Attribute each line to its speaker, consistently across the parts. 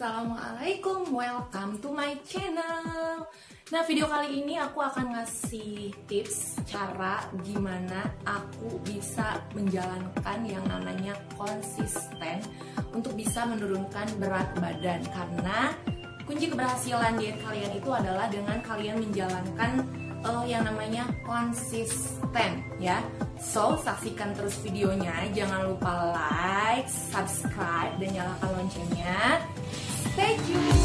Speaker 1: Assalamualaikum, welcome to my channel. Nah, video kali ini aku akan ngasih tips cara gimana aku bisa menjalankan yang namanya konsisten untuk bisa menurunkan berat badan. Karena kunci keberhasilan diet kalian itu adalah dengan kalian menjalankan yang namanya konsisten, ya. So, saksikan terus videonya, jangan lupa like, subscribe, dan nyalakan loncengnya. Stay tuned.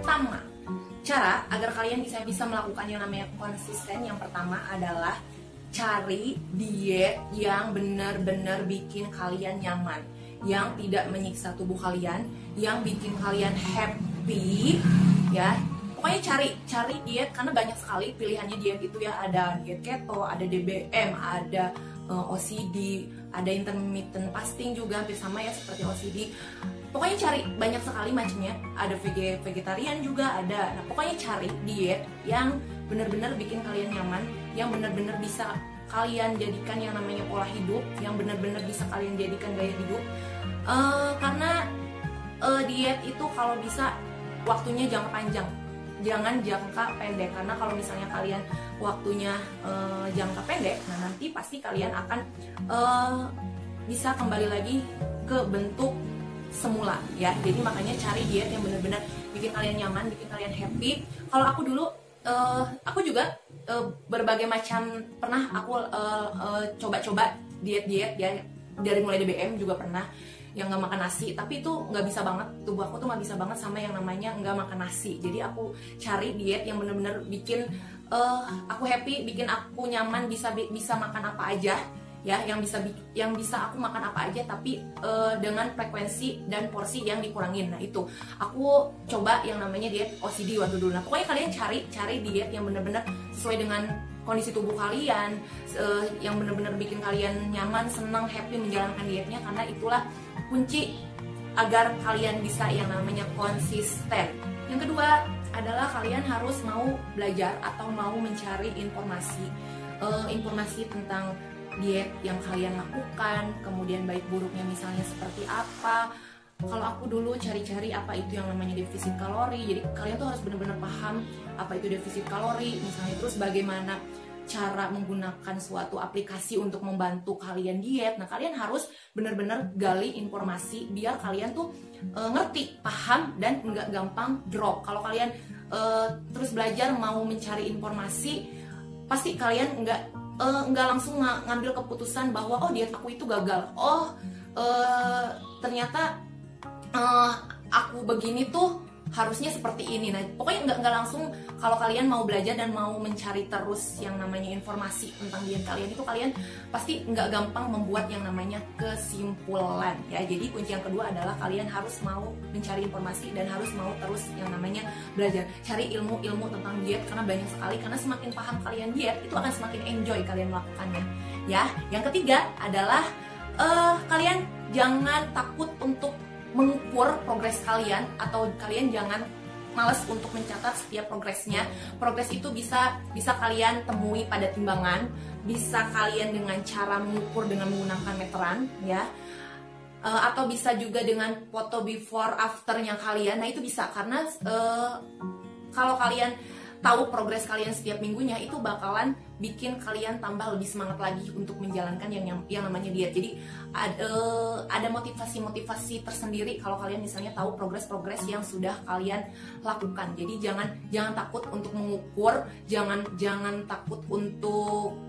Speaker 1: Pertama, cara agar kalian bisa melakukan yang namanya konsisten, yang pertama adalah cari diet yang benar-benar bikin kalian nyaman, yang tidak menyiksa tubuh kalian, yang bikin kalian happy, ya. Pokoknya cari diet, karena banyak sekali pilihannya diet itu, ya. Ada diet keto, ada DBM, ada OCD, ada intermittent fasting juga, hampir sama ya seperti OCD. Pokoknya cari, banyak sekali macamnya. Ada vegetarian juga ada. Nah, pokoknya cari diet yang benar-benar bikin kalian nyaman, yang benar-benar bisa kalian jadikan yang namanya pola hidup, yang benar-benar bisa kalian jadikan gaya hidup. Karena diet itu kalau bisa waktunya jangka panjang, jangan jangka pendek. Karena kalau misalnya kalian waktunya jangka pendek, nah nanti pasti kalian akan bisa kembali lagi ke bentuk semula, ya. Jadi makanya cari diet yang benar-benar bikin kalian nyaman, bikin kalian happy. Kalau aku dulu, aku juga berbagai macam pernah aku coba-coba diet-diet, ya. Dari mulai DBM juga pernah, yang nggak makan nasi, tapi itu nggak bisa banget, tubuh aku tuh nggak bisa banget sama yang namanya nggak makan nasi. Jadi aku cari diet yang bener-bener bikin aku happy, bikin aku nyaman, bisa makan apa aja, ya, yang bisa aku makan apa aja, tapi dengan frekuensi dan porsi yang dikurangin. Nah, itu aku coba yang namanya diet OCD waktu dulu. Nah, pokoknya kalian cari diet yang bener-bener sesuai dengan kondisi tubuh kalian, yang bener-bener bikin kalian nyaman, senang, happy menjalankan dietnya, karena itulah kunci agar kalian bisa yang namanya konsisten. Yang kedua adalah kalian harus mau belajar atau mau mencari informasi tentang diet yang kalian lakukan, kemudian baik buruknya misalnya seperti apa. Kalau aku dulu cari-cari apa itu yang namanya defisit kalori. Jadi kalian tuh harus benar-benar paham apa itu defisit kalori, misalnya. Terus bagaimana cara menggunakan suatu aplikasi untuk membantu kalian diet. Nah, kalian harus benar-benar gali informasi biar kalian tuh ngerti, paham, dan nggak gampang drop. Kalau kalian terus belajar mau mencari informasi, pasti kalian nggak langsung ngambil keputusan bahwa oh diet aku itu gagal, ternyata aku begini tuh harusnya seperti ini. Nah, pokoknya nggak langsung. Kalau kalian mau belajar dan mau mencari terus yang namanya informasi tentang diet kalian, itu kalian pasti nggak gampang membuat yang namanya kesimpulan, ya. Jadi kunci yang kedua adalah kalian harus mau mencari informasi dan harus mau terus yang namanya belajar, cari ilmu tentang diet, karena banyak sekali. Karena semakin paham kalian diet, itu akan semakin enjoy kalian melakukannya, ya. Yang ketiga adalah kalian jangan takut untuk mengukur progres kalian, atau kalian jangan malas untuk mencatat setiap progresnya. Progres itu bisa kalian temui pada timbangan, bisa kalian dengan cara mengukur dengan menggunakan meteran, ya, atau bisa juga dengan foto before afternya kalian. Nah, itu bisa, karena kalau kalian tahu progres kalian setiap minggunya, itu bakalan bikin kalian tambah lebih semangat lagi untuk menjalankan yang namanya diet. Jadi ada motivasi tersendiri kalau kalian misalnya tahu progres yang sudah kalian lakukan. Jadi jangan takut untuk mengukur, jangan takut untuk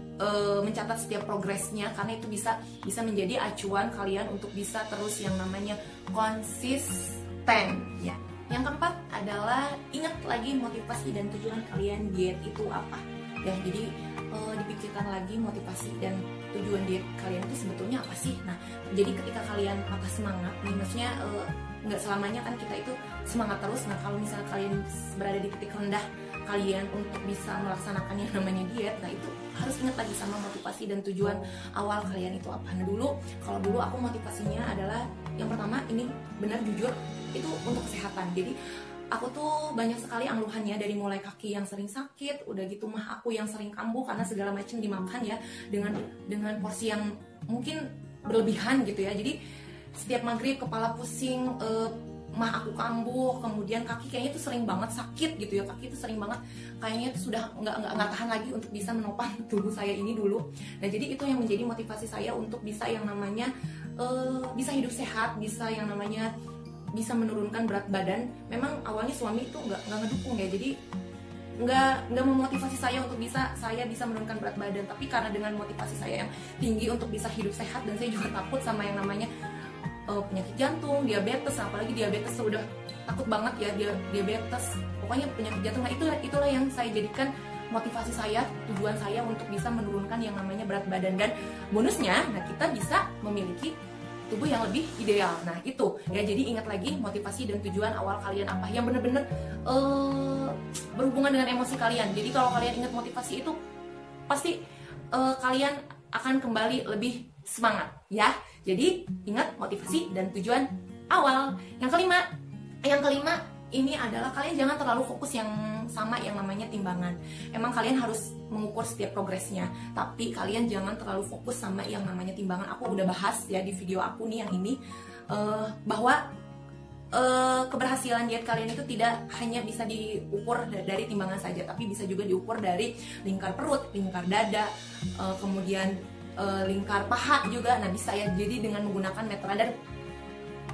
Speaker 1: mencatat setiap progresnya, karena itu bisa menjadi acuan kalian untuk bisa terus yang namanya konsisten, ya. Yang keempat adalah ingat lagi motivasi dan tujuan kalian diet itu apa, ya. Jadi dipikirkan lagi motivasi dan tujuan diet kalian itu sebetulnya apa sih. Nah, jadi ketika kalian patah semangat nih, maksudnya nggak selamanya kan kita itu semangat terus. Nah, kalau misalnya kalian berada di titik rendah kalian untuk bisa melaksanakan yang namanya diet, nah itu harus ingat lagi sama motivasi dan tujuan awal kalian itu apa. Nah, kalau dulu aku motivasinya adalah yang pertama, ini benar jujur, itu untuk kesehatan. Jadi aku tuh banyak sekali angluhannya, dari mulai kaki yang sering sakit, udah gitu mah aku yang sering kambuh karena segala macam dimakan ya, dengan porsi yang mungkin berlebihan gitu ya. Jadi setiap maghrib kepala pusing, mah aku kambuh, kemudian kaki kayaknya tuh sering banget sakit gitu ya, kaki itu sering banget kayaknya tuh sudah nggak tahan lagi untuk bisa menopang tubuh saya ini dulu. Nah jadi itu yang menjadi motivasi saya untuk bisa yang namanya bisa hidup sehat, bisa yang namanya bisa menurunkan berat badan. Memang awalnya suami itu nggak ngedukung ya, jadi nggak memotivasi saya untuk saya bisa menurunkan berat badan. Tapi karena dengan motivasi saya yang tinggi untuk bisa hidup sehat, dan saya juga takut sama yang namanya penyakit jantung, diabetes, apalagi diabetes udah takut banget ya, diabetes, pokoknya penyakit jantung. Nah itulah yang saya jadikan motivasi saya, tujuan saya untuk bisa menurunkan yang namanya berat badan. Dan bonusnya, nah kita bisa memiliki tubuh yang lebih ideal. Nah itu ya, jadi ingat lagi motivasi dan tujuan awal kalian apa yang bener-bener berhubungan dengan emosi kalian. Jadi kalau kalian ingat motivasi itu, pasti kalian akan kembali lebih semangat ya. Jadi ingat motivasi dan tujuan awal. Yang kelima ini adalah kalian jangan terlalu fokus yang sama yang namanya timbangan. Emang kalian harus mengukur setiap progresnya, tapi kalian jangan terlalu fokus sama yang namanya timbangan. Aku udah bahas ya di video aku nih yang ini, bahwa keberhasilan diet kalian itu tidak hanya bisa diukur dari timbangan saja, tapi bisa juga diukur dari lingkar perut, lingkar dada, kemudian lingkar paha juga. Nah bisa ya, jadi dengan menggunakan meteran. Dan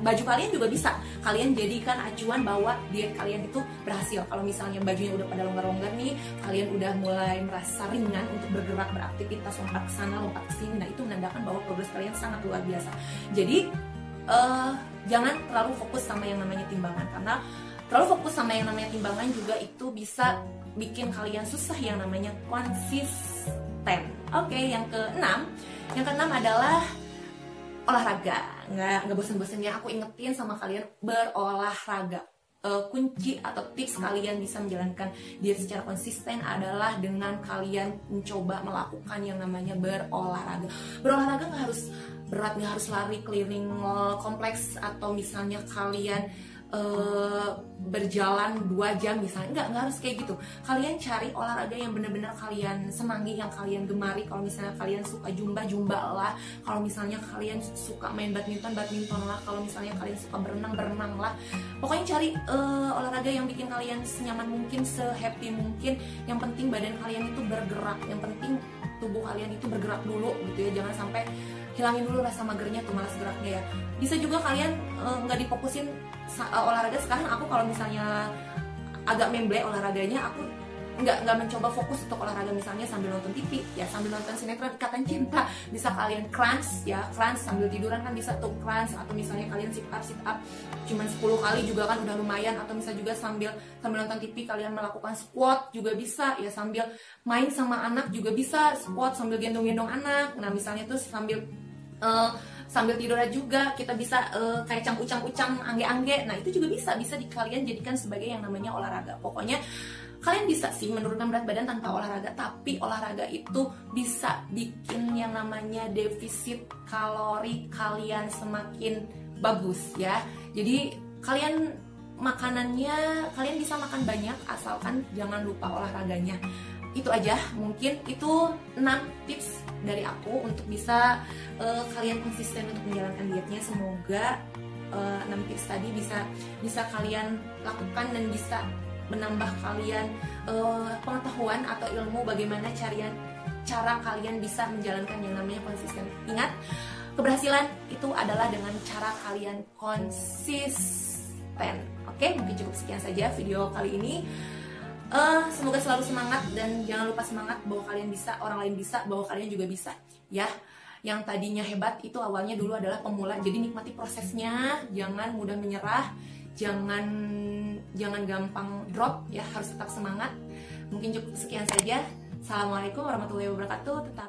Speaker 1: baju kalian juga bisa kalian jadikan acuan bahwa diet kalian itu berhasil. Kalau misalnya bajunya udah pada longgar-longgar nih, kalian udah mulai merasa ringan untuk bergerak, beraktivitas, lompat ke sana, lompat ke sini, nah itu menandakan bahwa progres kalian sangat luar biasa. Jadi jangan terlalu fokus sama yang namanya timbangan, karena terlalu fokus sama yang namanya timbangan juga itu bisa bikin kalian susah yang namanya konsisten. Oke, yang keenam adalah olahraga. Nggak bosan-bosannya aku ingetin sama kalian berolahraga. Kunci atau tips kalian bisa menjalankan diet secara konsisten adalah dengan kalian mencoba melakukan yang namanya berolahraga. Berolahraga nggak harus berat, nggak harus lari keliling kompleks, atau misalnya kalian berjalan 2 jam misalnya, nggak harus kayak gitu. Kalian cari olahraga yang benar-benar kalian senangi, yang kalian gemari. Kalau misalnya kalian suka jumba lah, kalau misalnya kalian suka main badminton lah, kalau misalnya kalian suka berenang lah. Pokoknya cari olahraga yang bikin kalian senyaman mungkin, sehappy mungkin. Yang penting badan kalian itu bergerak, yang penting tubuh kalian itu bergerak dulu gitu ya. Jangan sampai hilangin dulu rasa magernya tuh, malas geraknya ya. Bisa juga kalian nggak difokusin olahraga. Sekarang aku kalau misalnya agak memble olahraganya, aku nggak mencoba fokus untuk olahraga misalnya sambil nonton TV ya, sambil nonton sinetron Ikatan Cinta. Bisa kalian crunch ya, crunch sambil tiduran kan bisa tuh crunch, atau misalnya kalian sit up cuman 10 kali juga kan udah lumayan. Atau bisa juga sambil nonton TV kalian melakukan squat juga bisa ya, sambil main sama anak juga bisa squat sambil gendong-gendong anak. Nah misalnya tuh sambil tidur juga kita bisa kayak cangkucang-ucang, angge-angge. Nah itu juga bisa kalian jadikan sebagai yang namanya olahraga. Pokoknya kalian bisa sih menurunkan berat badan tanpa olahraga, tapi olahraga itu bisa bikin yang namanya defisit kalori kalian semakin bagus ya. Jadi kalian makanannya kalian bisa makan banyak, asalkan jangan lupa olahraganya. Itu aja, mungkin itu 6 tips dari aku untuk bisa kalian konsisten untuk menjalankan dietnya. Semoga 6 tips tadi bisa kalian lakukan dan bisa menambah kalian pengetahuan atau ilmu bagaimana cara kalian bisa menjalankan yang namanya konsisten. Ingat, keberhasilan itu adalah dengan cara kalian konsisten. Oke, mungkin cukup sekian saja video kali ini. Semoga selalu semangat, dan jangan lupa semangat bahwa kalian bisa, orang lain bisa, bahwa kalian juga bisa ya. Yang tadinya hebat itu awalnya dulu adalah pemula, jadi nikmati prosesnya, jangan mudah menyerah, jangan gampang drop ya, harus tetap semangat. Mungkin cukup sekian saja. Assalamualaikum warahmatullahi wabarakatuh. Tetap